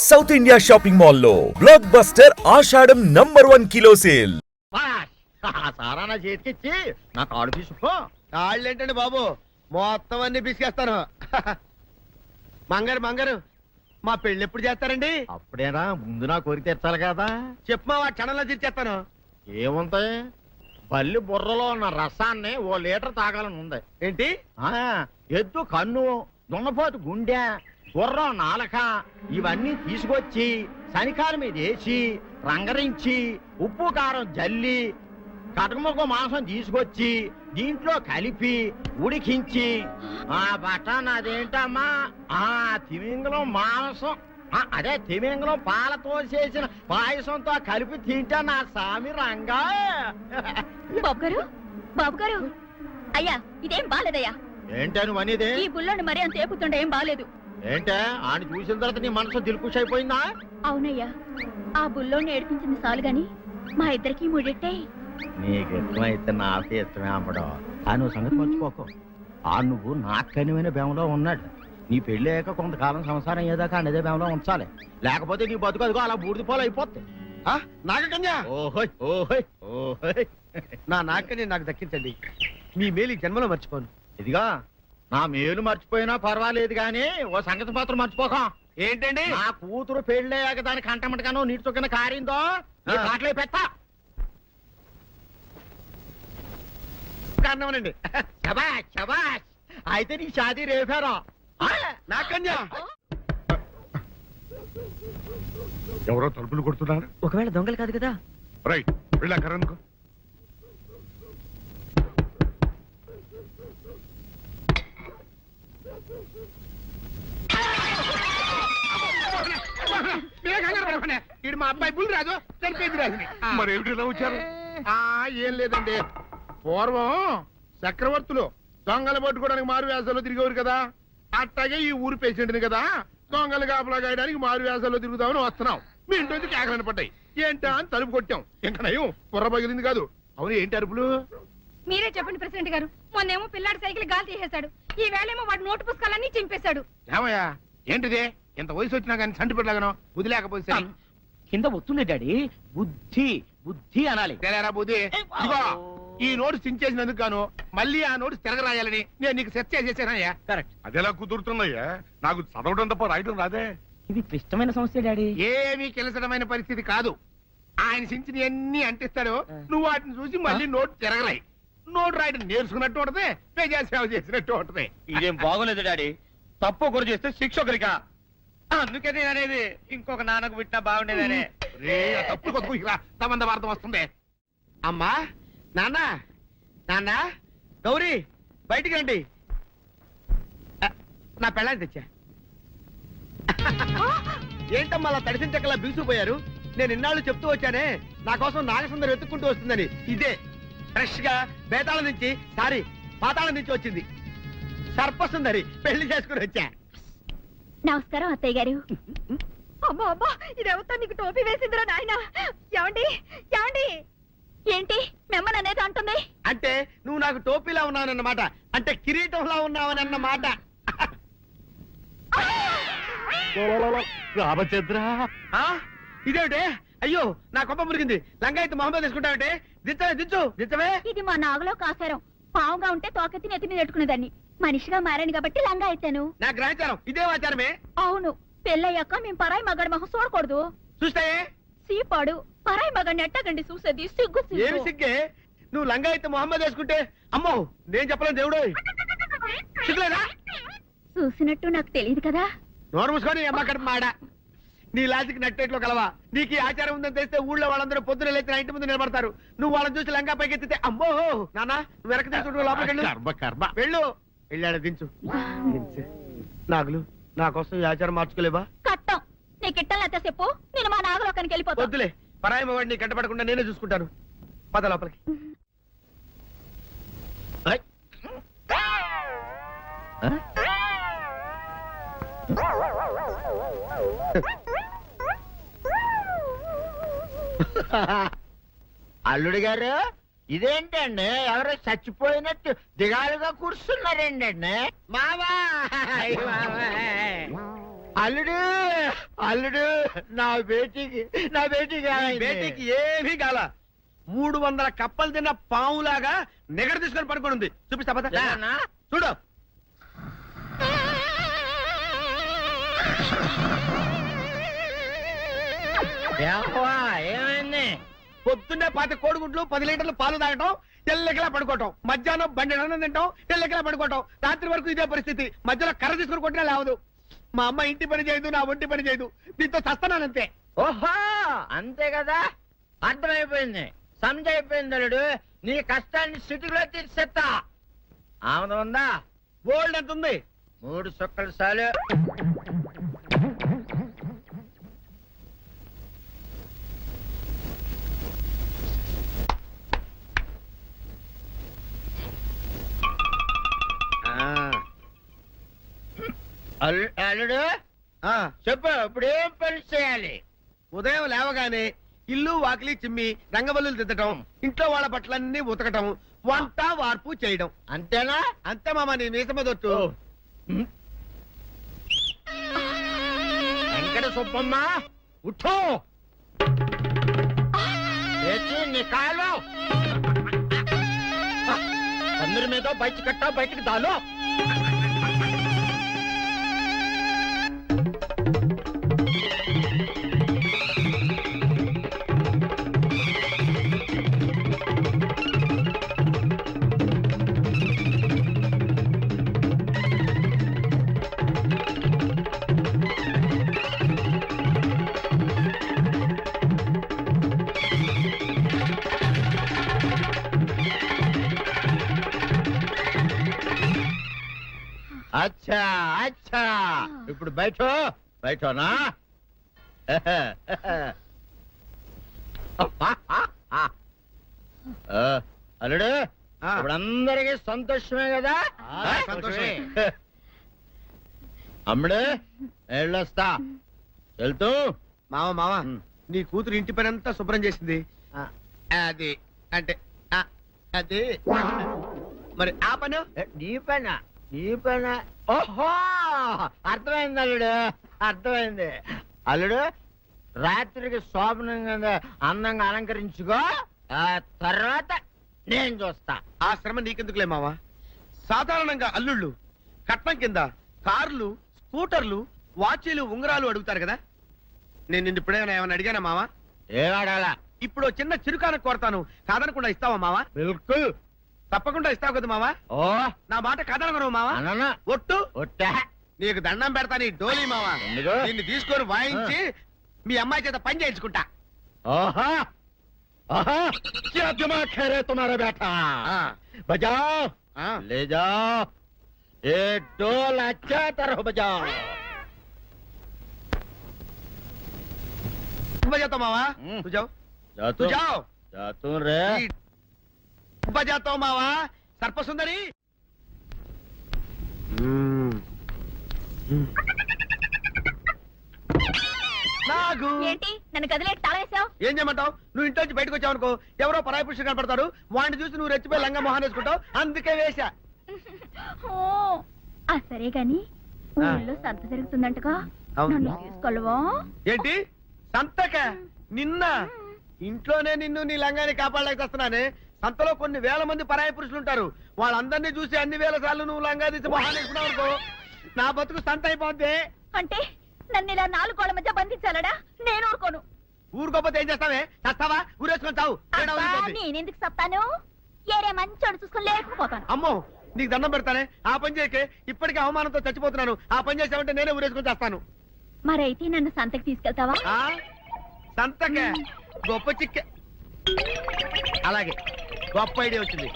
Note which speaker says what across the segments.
Speaker 1: South India shopping mall లో block buster ఆషాఢం number 1 kilo sale.
Speaker 2: సారా నా చేతికిచ్చి నా కాడు తీసుకో. కాళ్ళు ఏంటండి బాబు, మొత్తం అన్ని పిసికేస్తాను. మంగారు మా పెళ్ళి ఎప్పుడు చేస్తారండి? అప్పుడేనా, ముందు నా కోరిక తెచ్చాలి కదా. చెప్పు మా క్షణంలో తీర్చేస్తాను. ఏముంటాయి, బల్లి బుర్రలో ఉన్న రసాన్ని ఓ లీటర్ తాగాలని ఉంది. ఏంటి? ఎద్దు కన్ను, దున్నపోతు గుండె, గుర్రం నాలక ఇవన్నీ తీసుకొచ్చి శనికాల మీద వేసి రంగరించి ఉప్పు కారం జల్లి కటకముఖ మాంసం తీసుకొచ్చి దీంట్లో కలిపి ఉడికించి ఆ బటన్ అదేంటమ్మా తిమింగలం మాంసం, అదే తిమింగలం పాలతో చేసిన పాయసంతో కలిపి తింటా నా సామి రంగా.
Speaker 3: బాబు గారు అయ్యా, ఇదేం బాలేదయ్యా.
Speaker 2: ఏంటని వనిదే?
Speaker 3: ఈ బుల్లోని మరీ అంత ఏపుతుండే ఏం బాలేదు.
Speaker 2: ఏంటే ఆయన చూసిన తర్వాత నీ మనసు దిల్కుష్ అయిపోయిందా?
Speaker 3: అవునయ్యా, ఆ బుల్లోని ఏడిపించింది చాలు గాని మా ఇద్దరికి ముడిట్టే.
Speaker 2: నీకు ఇష్టమైతే నాకే ఇష్టమే అమ్మడం. ఆ నువ్వు సంగతి మర్చిపోకు. ఆ నువ్వు నాకు కనివైన బేమలో ఉన్నాడు. నీ పెళ్లి అయ్యాక కొంతకాలం సంసారం ఏదాకా అన్నదే బేమలో ఉంచాలి, లేకపోతే నీ బతుకు అదిగో అలా బూడిదిపోలు అయిపోద్ది. నాగకన్యా, ఓహోయ్ ఓహోయ్ ఓహోయ్, నా నాగకన్య నాకు దక్కించండి. మీ మేలు జన్మలో మర్చిపోను. ఇదిగా నా మేలు మర్చిపోయినా పర్వాలేదు గాని ఓ సంగతి మాత్రం మర్చిపోకం. ఏంటండి? నా కూతురు పెళ్ళయ్యాక దాని కంటమటగానో నీటి చొక్కన కారిందో కాట్లే పెట్టా కారణమనండి. శబాష్ శబాష్, అయితే నీ షాదీ రేపారా నాకన్యా.
Speaker 4: ఎవరో తలుపులు కొడుతున్నారు.
Speaker 5: ఒకవేళ దొంగలు కాదు కదా.
Speaker 4: రైట్, వెళ్ళాకరనుకో.
Speaker 6: మా అబ్బాయి బుల్ రాజు చనిపోయింది రాజుని.
Speaker 4: మరి ఏమిటి ఇలా వచ్చారు?
Speaker 6: ఏం లేదండి, పూర్వం చక్రవర్తులు దొంగలు పట్టుకోవడానికి మారు వేసాల్లో తిరిగేవారు కదా, అట్టాగే ఈ ఊరు పేషెంట్ని కదా దొంగలు కాపలా గాయడానికి మారు వేసాల్లో తిరుగుదామని వస్తున్నాం. మీ ఇంటి కేకలని పడ్డాయి. ఏంటా అని తలుపు కొట్టాం. ఇంకా నయం బుర్ర పగిలింది కాదు. అవును, ఏంటి అరుపులు?
Speaker 7: మీరే చెప్పండి ప్రెసిడెంట్ గారు. మొన్నేమో పిల్లాడి సైకిల్ గాలి తీసేశాడు, ఈ వేళేమో వాడి నోటు పుస్తకాలన్నీ చింపేశాడు.
Speaker 6: ఏమయ్యా ఏంటిదే? ఎంత వయసు వచ్చినా కానీ సంటి పెట్టలాగనో వదిలేకపోతే
Speaker 5: కింద వస్తుంది డాడీ. బుద్ధి బుద్ధి అనాలి.
Speaker 6: తెలేరా బుద్ధి. ఇదిగో, ఈ నోటు చించేసినందుకు గాను మళ్ళీ ఆ నోటు తిరగరాయాలని నేను నీకు సెట్ చేసేసానయ్యా.
Speaker 5: కరెక్ట్.
Speaker 4: అదెలా కుదురుతున్నాయ్యా? నాకు చదవడం తప్ప రాయటం రాదే.
Speaker 5: ఇది క్లిష్టమైన సమస్య డాడీ.
Speaker 6: ఏమీ కిలసడమైన పరిస్థితి కాదు. ఆయన చించిన అన్ని అంటిస్తాడు, నువ్వు వాటిని చూసి మళ్ళీ నోటు తిరగరాయి. నోటు రాయడం నేర్చుకున్నట్టు ఉంటది, ప్రజా సేవ చేసినట్టు ఉంటది.
Speaker 5: ఇదేం బాగోలేదు డాడీ. తప్పు ఒకరు చేస్తే శిక్ష ఒకరికా. అందుకే నేను అనేది ఇంకొక నాన్నకు విట్టినా బాగుండేదనే.
Speaker 6: తప్పుడు కొద్దు సంబంధ వార్త వస్తుంది. అమ్మా, నాన్న, నాన్న, గౌరీ బయటికి రండి. నా పెళ్ళాన్ని తెచ్చా. ఏంటమ్మా అలా తడిసిన చెక్కలా బిగుసిపోయారు? నేను ఇన్నాళ్ళు చెప్తూ వచ్చానే నా కోసం నాగసుందరం వెతుక్కుంటూ వస్తుందని. ఇదే ఫ్రెష్ గా బేతాళం నుంచి పాతాళం నుంచి వచ్చింది సర్పసుందరి. పెళ్లి చేసుకుని వచ్చా.
Speaker 3: నమస్కారం అత్తయ్య గారు.
Speaker 7: అమ్మా అమ్మా, ఇదేవతా నీకు టోపీ వేసిందిరా నాయన. ఏమండి ఏమండి?
Speaker 3: ఏంటి మిమ్మల్ని అనేది అంటుంది?
Speaker 6: అంటే నువ్వు నాకు టోపీలా ఉన్నావన్నమాట, అంటే కిరీటంలా ఉన్నావనన్నమాట.
Speaker 4: రామచంద్ర,
Speaker 6: ఇదేమిటే? అయ్యో, నా కొప్ప మురిగింది. లంగా అయితే మొహమ్మద్ తీసుకుంటావంటే దించవే.
Speaker 3: ఇది మా నాగులో కాసారం. పావుగా ఉంటే తోకెత్తి నెత్తి మీద పెట్టుకునేదాన్ని. మనిషిగా మారాను కాబట్టి లంగా ఎత్తాను.
Speaker 6: నా గ్రహచారం ఇదే ఆచారమే.
Speaker 3: అవును, పెళ్ళయ్యాక మేము పరాయి మగాడి మొహం చూడకూడదు.
Speaker 6: చూస్తాయే
Speaker 3: సీపాడు పరాయి మగాడిని ఎట్టగండి చూసేది. సిగ్గు
Speaker 6: ఏమి సిగ్గే? నువ్వు లంగా అయితే మొహమ్మద్ వేసుకుంటే అమ్మో నేను చెప్పలేను దేవుడు. సిగ్గులేదా?
Speaker 3: చూసినట్టు నాకు తెలియదు కదా.
Speaker 6: నోరు మూసుకొని అమ్మ కడుపు మాడ. నీ లాజిక్ నట్టేట్లో కలవా? నీకు ఈ ఆచారం ఉందని తెలిస్తే ఊళ్ళో వాళ్ళందరూ పొద్దున లేచి నా ఇంటి ముందు నిలబడతారు. నువ్వు వాళ్ళని చూసి లంగా పైకి ఎత్తితే అమ్మో నాన్న నువ్వు వెనక తీసుకుంటూ లోపలికి వెళ్ళు. వెళ్ళాడు దించు. నాగులు, నా కోసం ఈ ఆచారం మార్చుకోలేవా?
Speaker 3: కట్టం నీకు ఇట్టలేతే చెప్పు, నేను మా నాగలోకానికి వెళ్ళిపోతా.
Speaker 6: వద్దులే, పరాయి వాడిని కంటపడకుండా నేనే చూసుకుంటాను. పద లోపలికి. అల్లుడి గారు, ఇదేంటండి ఎవరో చచ్చిపోయినట్టు దిగాలుగా కూర్చున్నారేంటండి? మావా
Speaker 2: అల్లుడు అల్లుడు నా బేటీకి
Speaker 5: బేటీకి ఏమీ గాల 300 కప్పలు తిన్న పావులాగా నిగడ తీసుకొని పడుకొని ఉంది. చూపిస్తా పద.
Speaker 2: ఏమన్నా?
Speaker 5: చూడు.
Speaker 2: ఏమైంది?
Speaker 5: పొద్దున్నే 10 కోడిగుడ్లు 10 లీటర్లు పాలు తాగటం, తెల్లకిలా పడుకోవటం, మధ్యాహ్నం బండి అన్నం తింటాం, తెల్లకిలా పడుకోవటం, రాత్రి వరకు ఇదే పరిస్థితి. మధ్యలో కర్ర తీసుకుని కొట్టినా లేవదు. మా అమ్మ ఇంటి పని చేయదు, నా ఒంటి పని చేయదు. దీంతో చస్తానంతే.
Speaker 2: ఓహో అంతే కదా, అర్థమైపోయింది, సమజైపోయింది అల్లుడు. నీ కష్టాన్ని సిటీలో తీర్చేస్తా. ఆమె ఉందా?
Speaker 5: గోల్డ్ ఎంత ఉంది?
Speaker 2: 3 సుక్కలు చాలు. అల్లుడు
Speaker 5: ఆ,
Speaker 2: చెప్పు, ఇప్పుడు ఏం పని చేయాలి?
Speaker 5: ఉదయం లేవగానే ఇల్లు వాకిలి చిమ్మి రంగవల్లులు దిద్దటం, ఇంట్లో వాళ్ళ బట్టలన్నీ ఉతకటం, వంట వార్పు చేయడం.
Speaker 2: అంతేనా?
Speaker 5: అంతే మామ, నీ మీసమదొట్టు.
Speaker 2: వెంకట సుబ్బమ్మ ఉఠో, లేచి నీ కాలు అందరి మీద బయట కట్ట, బయటకు దాలో. అచ్చా అచ్చా, ఇప్పుడు బయటనా? అల్లుడు,
Speaker 5: ఆ.
Speaker 2: ఇప్పుడు అందరికి సంతోషమే కదా?
Speaker 5: ఆ, సంతోషమే.
Speaker 2: అమ్ముడు వెళ్ళొస్తా, వెళ్తూ.
Speaker 5: మామ నీ కూతురు ఇంటి పని అంతా శుభ్రం చేసింది. అది అంటే అది మరి ఆ పను
Speaker 2: నీ పైన ఓహో అర్థమైంది అల్లుడు, అర్థమైంది. అల్లుడు, రాత్రికి శోభనంగా అందంగా అలంకరించుకో, ఆ తర్వాత నేను చూస్తా.
Speaker 5: ఆ శ్రమ నీకెందుకులే మావా. సాధారణంగా అల్లుళ్ళు కట్నం కింద కార్లు, స్కూటర్లు, వాచీలు, ఉంగరాలు అడుగుతారు కదా. నేను నిన్ను ఇప్పుడేమైనా ఏమైనా అడిగానా మావా?
Speaker 2: ఏవాడాలా?
Speaker 5: ఇప్పుడు ఓ చిన్న చిరుకాను కోరతాను, కాదనకుండా ఇస్తావా మావా?
Speaker 2: బిల్కుల్
Speaker 5: తప్పకుండా ఇస్తావు కదా మావా?
Speaker 2: ఓ
Speaker 5: నా మాట కాదనగను మావా.
Speaker 2: అననా
Speaker 5: ఒట్టు
Speaker 2: ఒట్టా.
Speaker 5: నీకు దండం పెడతా నీ డోలీ మావా.
Speaker 2: ఎందుకు?
Speaker 5: నిన్ను తీసుకొని వాయించి మీ అమ్మాయి చేత పని చేయించుకుంటా.
Speaker 2: ओहा ओहा क्या दिमाग है रे तुम्हारा बेटा? बजाओ, ले जाओ, एक डोल अच्छा तरह बजाओ.
Speaker 5: बजाता मावा, तू जाओ, तू जाओ.
Speaker 2: जातू रे.
Speaker 5: बजाता हूँ मावा, सर्प सुंदरी. నాగు
Speaker 3: ఏంటి నన్ను గదిలో తాళేసావు?
Speaker 5: ఏం చేయమంటావు? నువ్వు ఇంట్లో నుంచి బయటకు వచ్చావు అనుకో, ఎవరో పరాయి పురుషుడు కనపడతాడు, వాడిని చూసి నువ్వు రెచ్చిపోయి లంగా మొహాన్ వేసుకుంటావు, అందుకే వేశా.
Speaker 3: ఓ, ఆ సరే గాని ఊళ్ళో సంత జరుగుతుందంటగా,
Speaker 5: అవును.
Speaker 3: నన్ను తీసుకెళ్ళవా?
Speaker 5: ఏంటి సంతక? నిన్న ఇంట్లోనే నిన్ను నీ లంగాన్ని కాపాడలేక వస్తున్నానే. సంతలో కొన్ని వేల మంది పరాయి పురుషులు ఉంటారు, వాళ్ళందరినీ చూసి అన్ని వేల సార్లు నువ్వు లంగా తీసి మొహాన్ వేసుకున్నావు అనుకో, నా బతుకు సంత అయిపోద్ది.
Speaker 3: అంటే నన్ను ఇలా నాలుగు గోళ్ల మధ్య బంధించాలడా? నేను ఊరుకోను.
Speaker 5: ఊరుకోపోతే ఏం చేస్తావే? చస్తావా? ఊరేసుకొని చావు. తేడా
Speaker 3: అబ్బా,
Speaker 5: వదిలిపోద్ది.
Speaker 3: నేనెందుకు చెప్తాను? ఏరే మంచోడు చూసుకొని లేకపోతాను.
Speaker 5: అమ్మో, నీకు దండం పెడతానే, ఆ పని చేయకే. ఇప్పటికే అవమానంతో చచ్చిపోతున్నాను, ఆ పని చేసావంటే నేనే ఊరేసుకొని చేస్తాను.
Speaker 3: మరైతే నన్ను సంతకి తీసుకెళ్తావా?
Speaker 5: ఆ సంతకే గొప్ప చిక్కే. అలాగే, గొప్ప ఐడియా వచ్చింది.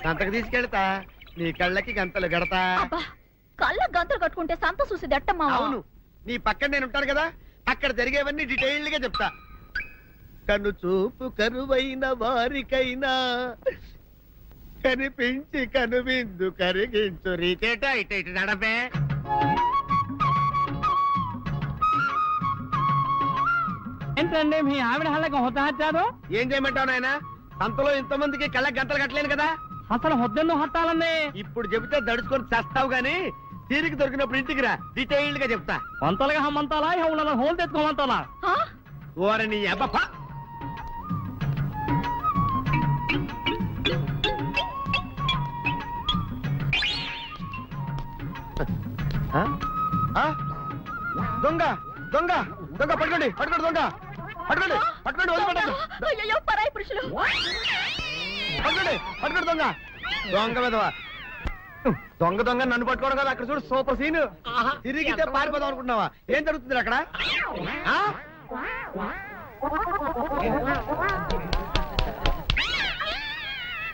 Speaker 5: సంతకు తీసుకెళ్తా, నీ కళ్ళకి గంతలు గడతా.
Speaker 3: అబ్బా, కళ్ళ గంతులు కట్టుకుంటే సంత చూసి దట్టమ్మా.
Speaker 5: అవును, నీ పక్కన నేను ఉంటాను కదా, అక్కడ జరిగేవన్నీ డీటెయిల్డ్ గా చెప్తా. కను చూపు కరువైన వారికైనా కనిపించి కనువిందు కరిగించు రీతేట ఇట ఇటు నడపే.
Speaker 8: ఏంటండి మీ ఆవిడ హల్లకి హొత్తహత్యారు?
Speaker 5: ఏం చేయమంటావు నాయన? సంతలో ఇంతమందికి కళ్ళకి గంటలు కట్టలేను కదా.
Speaker 8: అసలు హొద్దెన్ను హత్తాలండి.
Speaker 5: ఇప్పుడు చెబితే దడుచుకొని చస్తావు గాని తీరిక దొరికినప్పుడు ఇంటికి రా, డీటెయిల్డ్ గా చెప్తా.
Speaker 8: వంతలుగా హమ్మంతాలా ఎవరైనా హోల్ తెచ్చుకోమంతాలా
Speaker 3: ఆ?
Speaker 5: ఓరని అబ్బప్ప. ఆ? ఆ? దొంగ దొంగ దొంగ పట్టుకోండి పట్టుకోండి దొంగ పట్టుకోండి పట్టుకోండి వదిలిపెట్టద్దు.
Speaker 3: అయ్యయ్యో, పరాయి పురుషులు.
Speaker 5: పట్టుకోండి పట్టుకోండి దొంగ దొంగ విధవా. దొంగ దొంగ నన్ను పట్టుకోవడం కదా, అక్కడ చూడు సూపర్ సీన్. తిరిగితే పారిపోదాం అనుకుంటున్నావా? ఏం జరుగుతుంది అక్కడ? ఆ?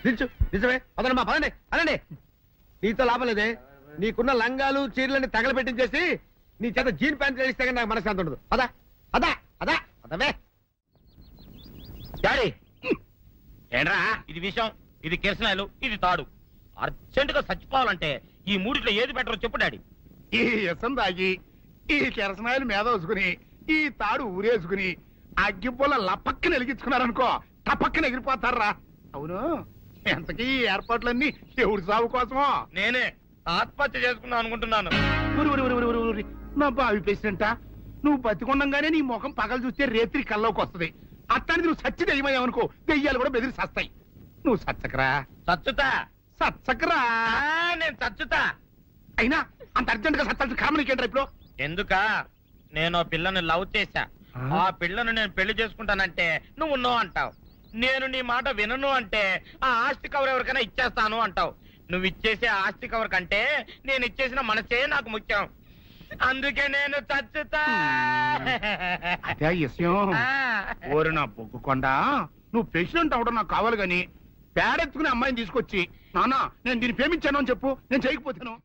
Speaker 5: దించు నిజమే, పదండి పదండి అనండి. నీతో లాభం లేదే, నీకున్న లంగాలు చీరలని తగలబెట్టించేసి నీ చేత జీన్ ప్యాంట్ వేస్తే కానీ నాకు మనశ్శాంతి ఉండదు. అదా అదా అదా అదవే.
Speaker 2: డాడీ ఏంట్రా ఇది విషయం, ఇది కిరసనాయలు, ఇది తాడు. అర్జెంట్ గా చచ్చిపోవాలంటే ఈ మూడిట్లో ఏది బెటర్ చెప్పు డాడీ.
Speaker 6: ఈ ఇసం తాగి ఈ కిరసనాయలు మీద వేసుకుని ఈ తాడు ఊరేసుకుని అగ్గిపుల్ల లపక్కన వెలిగించుకున్నారనుకో టపక్కన ఎగిరిపోతారా. అవును, ఎంతకీ ఈ ఏర్పాట్లన్నీ ఎవరి సాగు కోసమో?
Speaker 2: నేనే ఆత్మహత్య చేసుకుందాం అనుకుంటున్నాను.
Speaker 6: ఊరి, ఊరి, ఊరి, ఊరి, ఊరి. నా బావి పేసినంట నువ్వు బతికొండంగానే నీ ముఖం పగలు చూస్తే రేత్రి కల్లోకి వస్తుంది. అట్టానికి నువ్వు సచ్చి దెయ్యమయ్యావనుకో దెయ్యాలు కూడా బెదిరి సస్తాయి. నువ్వు సచ్చకరా
Speaker 2: చచ్చుతా.
Speaker 6: సచ్చకరా.
Speaker 2: నేను చచ్చుతా.
Speaker 6: అయినా అంత అర్జెంట్ గా సత్తాల్సిన కారణం నీకేంట్రా ఇప్పుడు?
Speaker 2: ఎందుక నేను ఆ పిల్లని లవ్ చేశా. ఆ పిల్లను నేను పెళ్లి చేసుకుంటానంటే నువ్వు నో అంటావు. నేను నీ మాట వినను అంటే ఆ ఆస్తి కవర్ ఎవరికైనా ఇచ్చేస్తాను అంటావు. నువ్వు ఇచ్చేసే ఆస్తి కవర్ కంటే నేను ఇచ్చేసిన మనసే నాకు ముఖ్యం. అందుకే నేను చచ్చుతా.
Speaker 6: అదే విషయం. ఓరి నా బొగ్గుకొండ, నువ్వు ప్రెసిడెంట్ అవడం నాకు కావాలి గాని పేడెత్తుకునే అమ్మాయిని తీసుకొచ్చి నాన్న నేను దీన్ని ప్రేమించాను అని చెప్పు, నేను చేయకపోతాను.